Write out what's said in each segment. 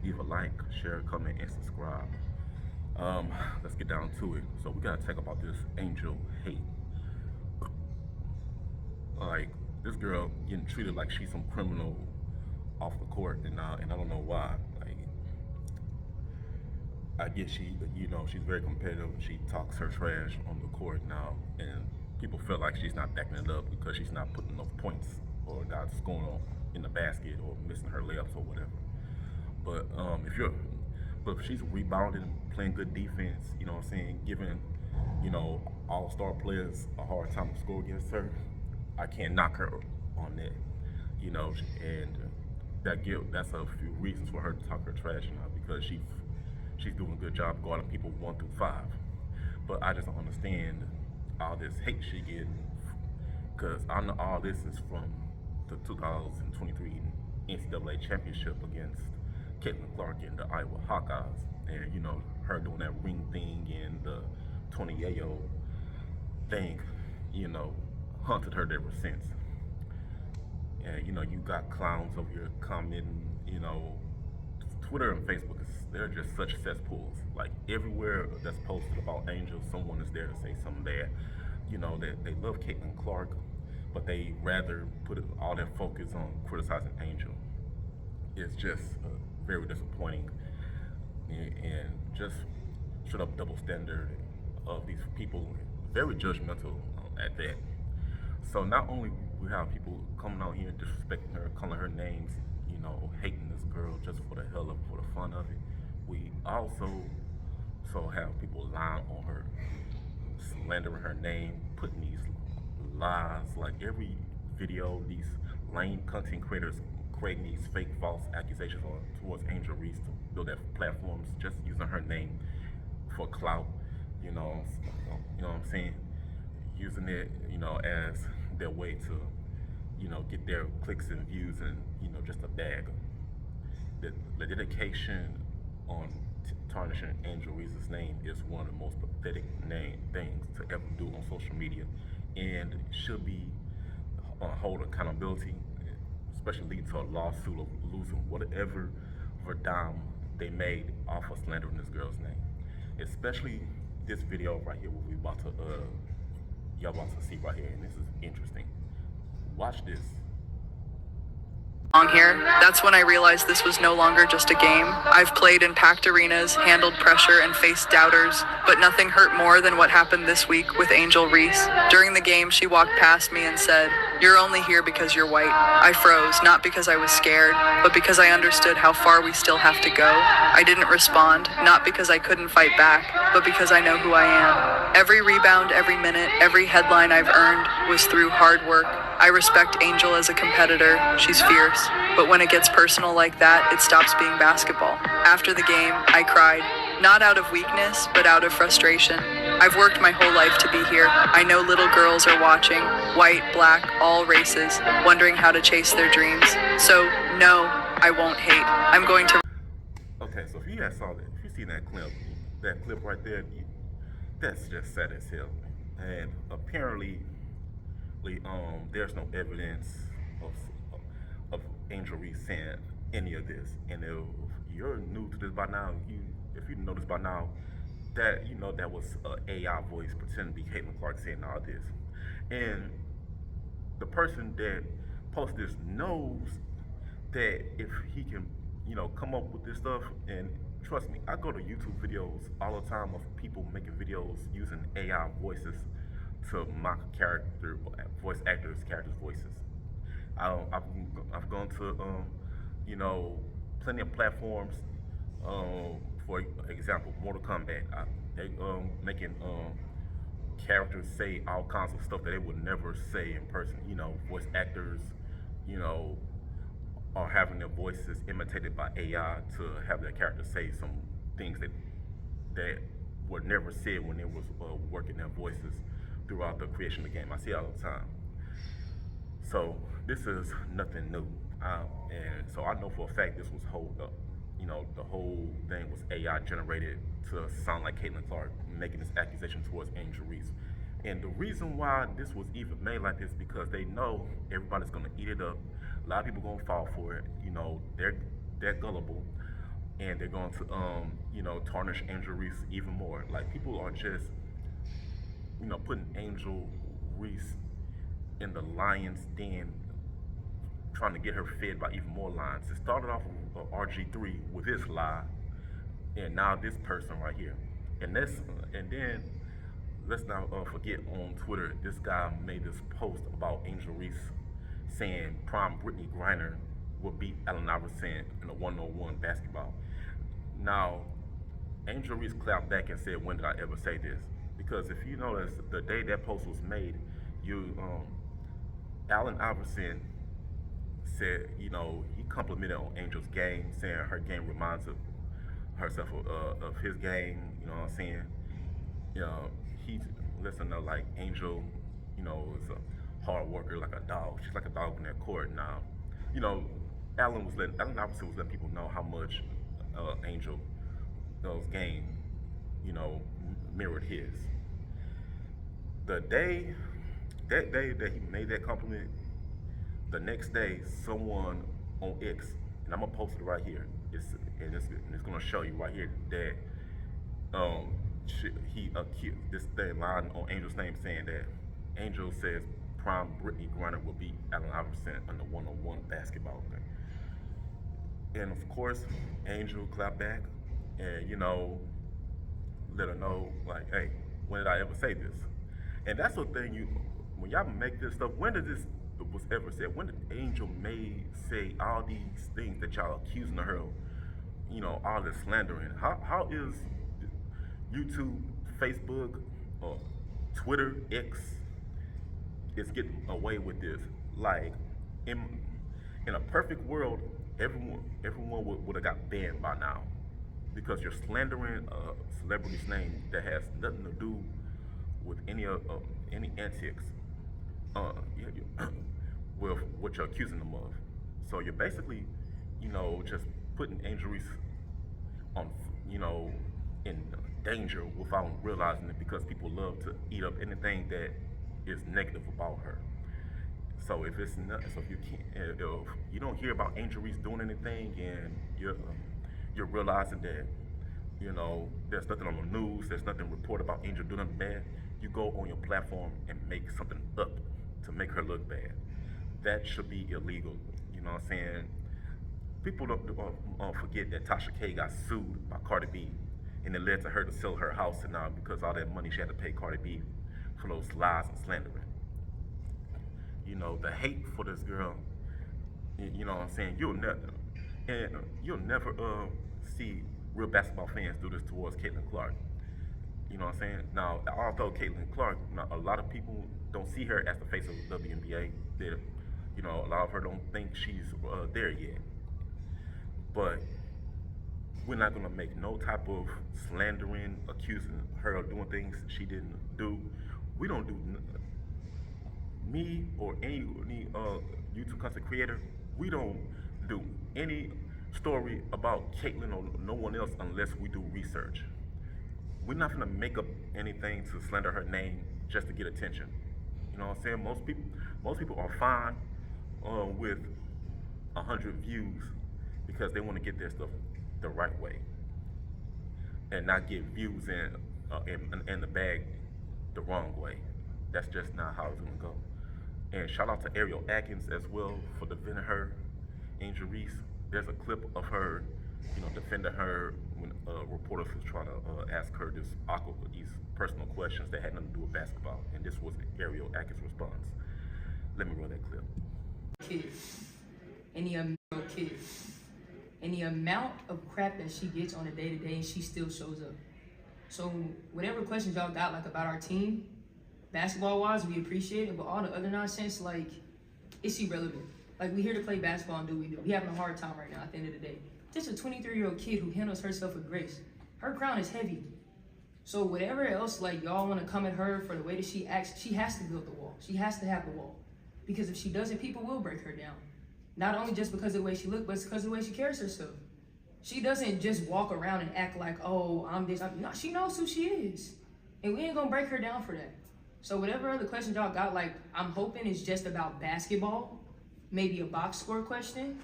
Leave a like, share, comment, and subscribe. Um, let's get down to it. So we gotta talk about this Angel hate. Like this girl getting treated like she's some criminal off the court, and I don't know why. Like I guess she's very competitive. She talks her trash on the court now, and people feel like she's not backing it up because she's not putting enough points or not scoring in the basket or missing her layups or whatever. But if she's rebounding, playing good defense, you know what I'm saying, giving, all-star players a hard time to score against her, I can't knock her on that, and that's a few reasons for her to talk her trash now because she's doing a good job guarding people 1 through 5. But I just don't understand all this hate she getting because I know all this is from the 2023 NCAA championship against Caitlin Clark and the Iowa Hawkeyes, and her doing that ring thing and the Tony Yayo thing, you know, haunted her ever since. And you got clowns over here commenting, Twitter and Facebook they're just such cesspools. Like everywhere that's posted about Angel, someone is there to say something bad. That they love Caitlin Clark, but they rather put all their focus on criticizing Angel. It's just very disappointing and just straight up double standard of these people, very judgmental at that. So not only we have people coming out here disrespecting her, calling her names, hating this girl just for the hell of for the fun of it. We also have people lying on her, slandering her name, putting these lies like every video. These lame content creators creating these fake false accusations towards Angel Reese to build their platforms, just using her name for clout. What I'm saying, using it, as their way to, get their clicks and views and just a bag. The dedication on tarnishing Angel Reese's name is one of the most pathetic things to ever do on social media, and should be hold accountability, especially leading to a lawsuit of losing whatever dime they made off of slandering this girl's name. Especially this video right here, what we about to y'all about to see right here, and this is interesting. Watch this. Here. That's when I realized this was no longer just a game. I've played in packed arenas, handled pressure, and faced doubters, but nothing hurt more than what happened this week with Angel Reese. During the game, she walked past me and said, "You're only here because you're white." I froze, not because I was scared, but because I understood how far we still have to go. I didn't respond, not because I couldn't fight back, but because I know who I am. Every rebound, every minute, every headline I've earned was through hard work. I respect Angel as a competitor. She's fierce. But when it gets personal like that, it stops being basketball. After the game, I cried. Not out of weakness, but out of frustration. I've worked my whole life to be here. I know little girls are watching, white, black, all races, wondering how to chase their dreams. So, no, I won't hate. I'm going to... Okay, so if you guys saw that, if you seen that clip right there, that's just sad as hell. And apparently, there's no evidence of Angel Reese saying any of this. And if you're new to this by now, if you know this by now, that that was an AI voice pretending to be Caitlin Clark saying all this. And the person that posted this knows that if he can, come up with this stuff, and trust me, I go to YouTube videos all the time of people making videos using AI voices to mock voice actors' characters' voices. I've gone to plenty of platforms. For example, Mortal Kombat. They making characters say all kinds of stuff that they would never say in person. Voice actors, are having their voices imitated by AI to have their characters say some things that were never said when they was working their voices throughout the creation of the game. I see it all the time. So this is nothing new, and so I know for a fact this was hold up. The whole thing was AI generated to sound like Caitlin Clark making this accusation towards Angel Reese. And the reason why this was even made like this because they know everybody's gonna eat it up. A lot of people gonna fall for it. They're gullible. and they're going to tarnish Angel Reese even more. Like people are just putting Angel Reese in the lion's den, trying to get her fed by even more lions. It started off with RG3 with his lie, and now this person right here, and then let's not forget on Twitter, this guy made this post about Angel Reese saying prime Brittany Griner will beat Allen Iverson in a 1-on-1 basketball. Now, Angel Reese clapped back and said, "When did I ever say this?" Because if you notice, the day that post was made, Allen Iverson said, he complimented on Angel's game, saying her game reminds of herself of his game. You know what I'm saying? You know, he lets her know like Angel, is a hard worker like a dog. She's like a dog in that court. Now, you know, Allen Iverson was letting people know how much Angel's game, mirrored his. That day that he made that compliment, the next day someone on X, and I'm gonna post it right here. It's gonna show you right here that he accused this thing line on Angel's name saying that Angel says prime Brittany Griner will beat Allen Iverson in the 1-on-1 basketball thing. And of course, Angel clapped back and let her know like, hey, when did I ever say this? And that's the thing, when y'all make this stuff, when did this was ever said? When did Angel May say all these things that y'all accusing her of? All this slandering. How is YouTube, Facebook, or Twitter, X is getting away with this? Like in a perfect world, everyone would have got banned by now because you're slandering a celebrity's name that has nothing to do with any antics with what you're accusing them of. So you're basically, just putting Angel Reese on, in danger without realizing it because people love to eat up anything that is negative about her. So if it's not, so if you can't, if you don't hear about Angel Reese doing anything, and you're realizing that there's nothing on the news, there's nothing reported about Angel doing nothing bad, you go on your platform and make something up to make her look bad. That should be illegal. You know what I'm saying? People don't forget that Tasha K got sued by Cardi B, and it led to her to sell her house, and now because all that money she had to pay Cardi B for those lies and slandering. The hate for this girl. You know what I'm saying? You'll never see real basketball fans do this towards Caitlin Clark. You know what I'm saying? Now, although Caitlin Clark, a lot of people don't see her as the face of the WNBA. A lot of her don't think she's there yet. But we're not gonna make no type of slandering, accusing her of doing things she didn't do. We don't do me or any YouTube content creator. We don't do any story about Caitlin or no one else unless we do research. We're not gonna make up anything to slander her name just to get attention. You know what I'm saying? Most people are fine with 100 views because they want to get their stuff the right way and not get views in the bag the wrong way. That's just not how it's gonna go. And shout out to Ariel Atkins as well for defending her, Angel Reese. There's a clip of her, defending her when reporters was trying to ask her these personal questions that had nothing to do with basketball. And this was Ariel Atkins' response. Let me run that clip. Kids, any kids, and the amount of crap that she gets on a day-to-day, and she still shows up. So whatever questions y'all got about our team, basketball-wise, we appreciate it, but all the other nonsense, it's irrelevant. We here to play basketball and do what we do. We having a hard time right now at the end of the day. Just a 23-year-old kid who handles herself with grace. Her crown is heavy. So whatever else, y'all want to come at her for the way that she acts, she has to build the wall. She has to have the wall. Because if she doesn't, people will break her down. Not only just because of the way she looks, but it's because of the way she carries herself. She doesn't just walk around and act like, oh, I'm this. No, she knows who she is. And we ain't going to break her down for that. So whatever other questions y'all got, I'm hoping it's just about basketball. Maybe a box score question.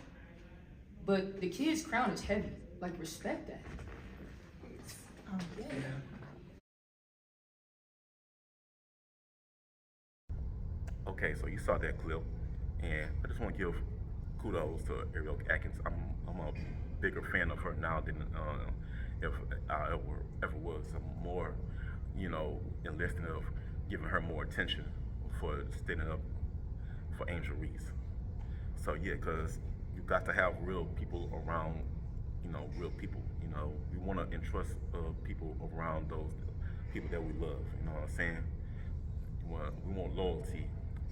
But the kid's crown is heavy. like respect that. Yeah. Okay, so you saw that clip, and I just want to give kudos to Ariel Atkins. I'm a bigger fan of her now than if I ever was. I'm more, enlisting of giving her more attention for standing up for Angel Reese. So yeah, because you got to have real people around, real people. We want to entrust people around those people that we love. You know what I'm saying? We want loyalty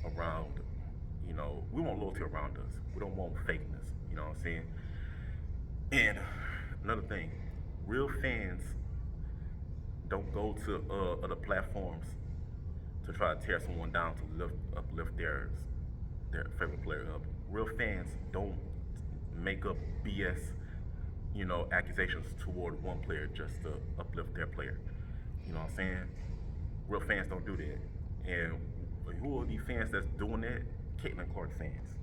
around, we want loyalty around us. We don't want fakeness. You know what I'm saying? And another thing, real fans don't go to other platforms to try to tear someone down to uplift their favorite player up. Real fans don't make up BS, accusations toward one player just to uplift their player. You know what I'm saying? Real fans don't do that. And who are these fans that's doing that? Caitlin Clark fans.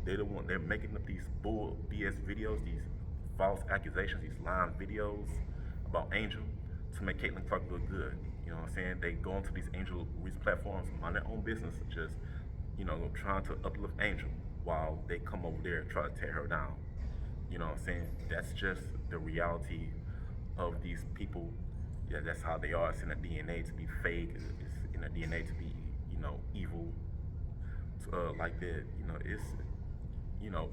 They're making up these bull BS videos, these false accusations, these lying videos about Angel to make Caitlin Clark look good. You know what I'm saying? They go onto these Angel Reese platforms, mind their own business, just, trying to uplift Angel while they come over there and try to tear her down. You know what I'm saying? That's just the reality of these people. Yeah, that's how they are. It's in the DNA to be fake. It's in the DNA to be, evil, like that.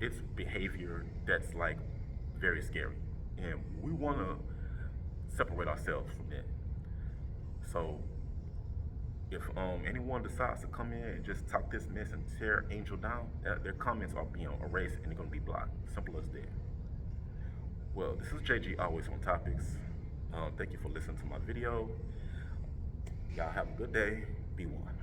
It's behavior that's like very scary, and we want to separate ourselves from that. So if anyone decides to come in and just talk this mess and tear Angel down, their comments are being erased and they're gonna be blocked. Simple as that. Well, this is JG, always on topics. Thank you for listening to my video. Y'all have a good day. Be one.